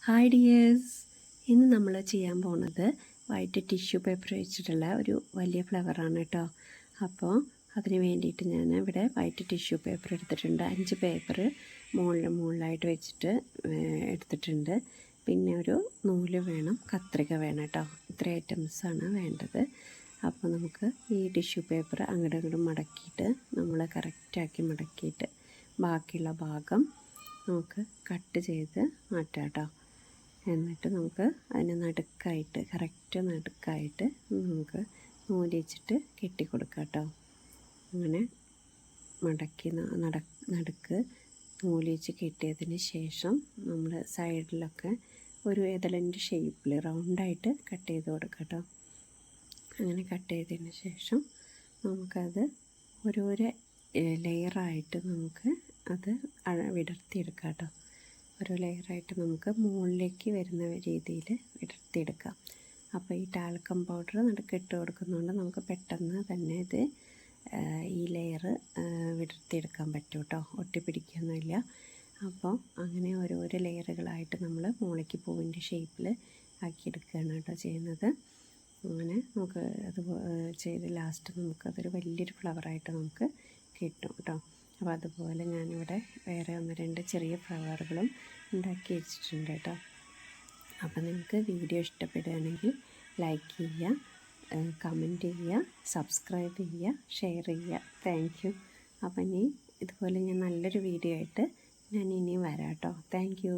Hi dears, ഇന്ന് നമ്മൾ ചെയ്യാൻ പോകുന്നത് വൈറ്റ് ടിഷ്യൂ പേപ്പർ വെച്ചിട്ടുള്ള ഒരു വലിയ ഫ്ലവറാണ് കേട്ടോ. അപ്പോൾ അതിന് വേണ്ടിയിട്ട് ഞാൻ ഇവിടെ വൈറ്റ് ടിഷ്യൂ പേപ്പർ എടുത്തിട്ടുണ്ട്. 5 പേപ്പർ മുകളിലായിട്ട് വെച്ചിട്ട് എടുത്തിട്ടുണ്ട്. പിന്നെ ഒരു നൂല് വേണം, കത്രിക വേണം കേട്ടോ. ഇത്ര ഐറ്റംസാണ് വേണ്ടത്. അപ്പോൾ നമുക്ക് ഈ ടിഷ്യൂ പേപ്പർ അങ്ങോട്ടും ഇങ്ങോട്ടും മടക്കിയിട്ട് നമ്മൾ കറക്റ്റാക്കി മടക്കിയിട്ട് ബാക്കിയുള്ള ഭാഗം നമുക്ക് കട്ട് ചെയ്ത് മാറ്റാം കേട്ടോ. എന്നിട്ട് നമുക്ക് അതിന് നടുക്കായിട്ട് കറക്റ്റ് നടുക്കായിട്ട് നമുക്ക് നൂല് വെച്ചിട്ട് കെട്ടിക്കൊടുക്കാം കേട്ടോ. അങ്ങനെ മടക്കി നടുക്ക് നൂല് വെച്ച് കെട്ടിയതിന് ശേഷം നമ്മൾ സൈഡിലൊക്കെ ഒരു എതളിൻ്റെ ഷേപ്പിൽ റൗണ്ടായിട്ട് കട്ട് ചെയ്ത് കൊടുക്കാം കേട്ടോ. അങ്ങനെ കട്ട് ചെയ്തതിന് ശേഷം നമുക്കത് ഓരോരോ ലെയറായിട്ട് നമുക്ക് അത് വിടർത്തിയെടുക്കാം കേട്ടോ. ഓരോ ലെയറായിട്ട് നമുക്ക് മുകളിലേക്ക് വരുന്ന രീതിയിൽ വിടർത്തിയെടുക്കാം. അപ്പോൾ ഈ ടാൽക്കം പൗഡർ നടുക്കിട്ട് കൊടുക്കുന്നതുകൊണ്ട് നമുക്ക് പെട്ടെന്ന് തന്നെ ഇത് ഈ ലെയർ വിടർത്തിയെടുക്കാൻ പറ്റും കേട്ടോ. ഒട്ടിപ്പിടിക്കുകയൊന്നുമില്ല. അപ്പോൾ അങ്ങനെ ഓരോരോ ലെയറുകളായിട്ട് നമ്മൾ മുകളിലേക്ക് പൂവിൻ്റെ ഷേപ്പിൽ ആക്കിയെടുക്കുകയാണ് കേട്ടോ ചെയ്യുന്നത്. അങ്ങനെ നമുക്ക് അത് ചെയ്ത് ലാസ്റ്റ് നമുക്കതൊരു വലിയൊരു ഫ്ലവറായിട്ട് നമുക്ക് കിട്ടും കേട്ടോ. അപ്പോൾ അതുപോലെ ഞാനിവിടെ വേറെ 1-2 ചെറിയ ഫ്ലവറുകളും ഉണ്ടാക്കി വെച്ചിട്ടുണ്ട് കേട്ടോ. അപ്പോൾ നിങ്ങൾക്ക് വീഡിയോ ഇഷ്ടപ്പെടുകയാണെങ്കിൽ ലൈക്ക് ചെയ്യുക, കമൻറ്റ് ചെയ്യുക, സബ്സ്ക്രൈബ് ചെയ്യുക, ഷെയർ ചെയ്യുക. Thank you. അപ്പം ഇതുപോലെ ഞാൻ നല്ലൊരു വീഡിയോ ആയിട്ട് ഞാൻ ഇനിയും വരാം കേട്ടോ. Thank you.